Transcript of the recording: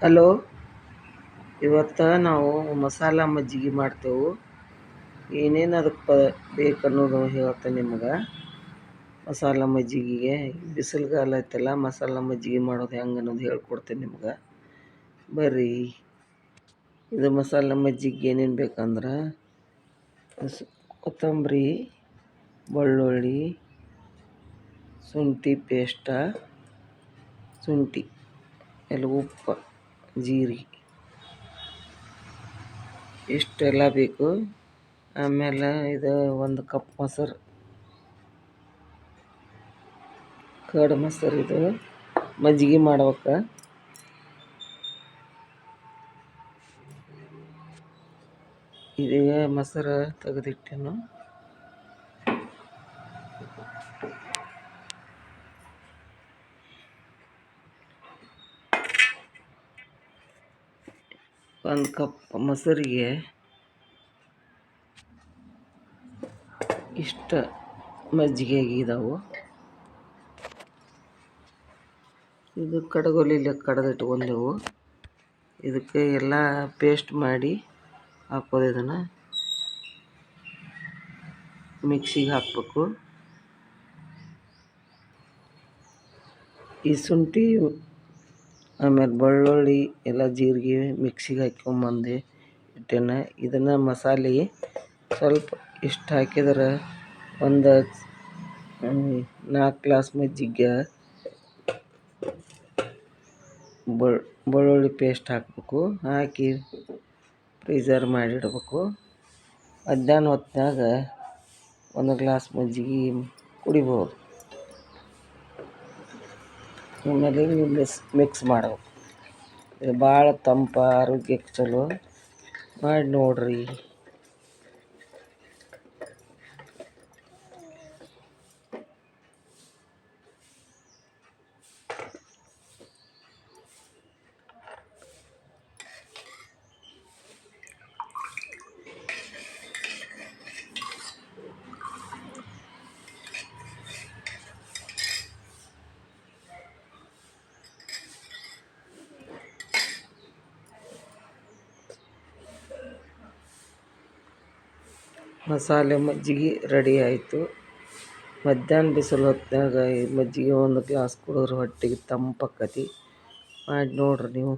Hello, ಇವತ್ತು ನಾವು ಮಸಾಲ ಮಜ್ಜಿಗೆ ಮಾಡ್ತೇವೆ. ಏನೇನು ಅದಕ್ಕೆ ಬೇಕನ್ನೋದು ಹೇಳ್ತೇನೆ ನಿಮ್ಗೆ. ಮಸಾಲ ಮಜ್ಜಿಗೆಗೆ ಬಿಸಿಲುಗಾಲ ಐತಲ್ಲ, ಮಸಾಲ ಮಜ್ಜಿಗೆ ಮಾಡೋದು ಹೆಂಗೆ ಅನ್ನೋದು ಹೇಳ್ಕೊಡ್ತೇನೆ ನಿಮ್ಗೆ. ಬರ್ರಿ. ಇದು ಮಸಾಲ ಮಜ್ಜಿಗೆ ಏನೇನು ಬೇಕಂದ್ರೆ ಕೊತ್ತಂಬರಿ, ಬೆಳ್ಳುಳ್ಳಿ, ಶುಂಠಿ ಪೇಸ್ಟ, ಶುಂಠಿ ಎಲ್ಲ ಉಪ್ಪು, ಜೀರಿಗೆ ಇಷ್ಟೆಲ್ಲ ಬೇಕು. ಆಮೇಲೆ ಇದು 1 ಕಪ್ ಮೊಸರು, ಕರ್ಡ್ ಮೊಸರು. ಇದು ಮಜ್ಜಿಗೆ ಮಾಡ್ಬೇಕು. ಇದೀಗ ಮೊಸರು ತೆಗೆದಿಟ್ಟೆನು. ಒಂದು ಕಪ್ ಮೊಸರಿಗೆ ಇಷ್ಟ ಮಜ್ಜಿಗೆ ಆಗಿದಾವು. ಇದು ಕಡಗೊಲಿಲ್ಲ ಕಡ್ದಿಟ್ಕೊಂಡೆವು. ಇದಕ್ಕೆ ಎಲ್ಲ ಪೇಸ್ಟ್ ಮಾಡಿ ಹಾಕೋದು. ಇದನ್ನು ಮಿಕ್ಸಿಗೆ ಹಾಕಬೇಕು. ಈ ಶುಂಠಿ ಆಮೇಲೆ ಬೆಳ್ಳುಳ್ಳಿ ಎಲ್ಲ ಜೀರಿಗೆ ಮಿಕ್ಸಿಗೆ ಹಾಕ್ಕೊಂಬಂದು ಇಟ್ಟೆನ. ಇದನ್ನು ಮಸಾಲೆ ಸ್ವಲ್ಪ ಇಷ್ಟು ಹಾಕಿದ್ರೆ ಒಂದು 4 ಗ್ಲಾಸ್ ಮಜ್ಜಿಗೆ ಬೆಳ್ಳುಳ್ಳಿ ಪೇಸ್ಟ್ ಹಾಕಬೇಕು. ಹಾಕಿ ಫ್ರೀಜರ್ ಮಾಡಿಡಬೇಕು. ಮಧ್ಯಾಹ್ನ ಹೊತ್ತಿನಾಗ 1 ಗ್ಲಾಸ್ ಮಜ್ಜಿಗೆ ಕುಡಿಬೋದು. ಆಮೇಲೆ ಮಿಕ್ಸ್ ಮಾಡಬೇಕು. ಇದು ಭಾಳ ತಂಪು, ಆರೋಗ್ಯಕ್ಕೆ ಚಲೋ. ಮಾಡಿ ನೋಡ್ರಿ. ಮಸಾಲೆ ಮಜ್ಜಿಗೆ ರೆಡಿ ಆಯಿತು. ಮಧ್ಯಾಹ್ನ ಬಿಸಿಲು ಹೊತ್ತಿನಾಗ ಈ ಮಜ್ಜಿಗೆ 1 ಗ್ಲಾಸ್ ಕುಡಿದ್ರೆ ಹೊಟ್ಟೆಗೆ ತಂಪಾಕತಿ. ಮಾಡಿ ನೋಡ್ರಿ ನೀವು.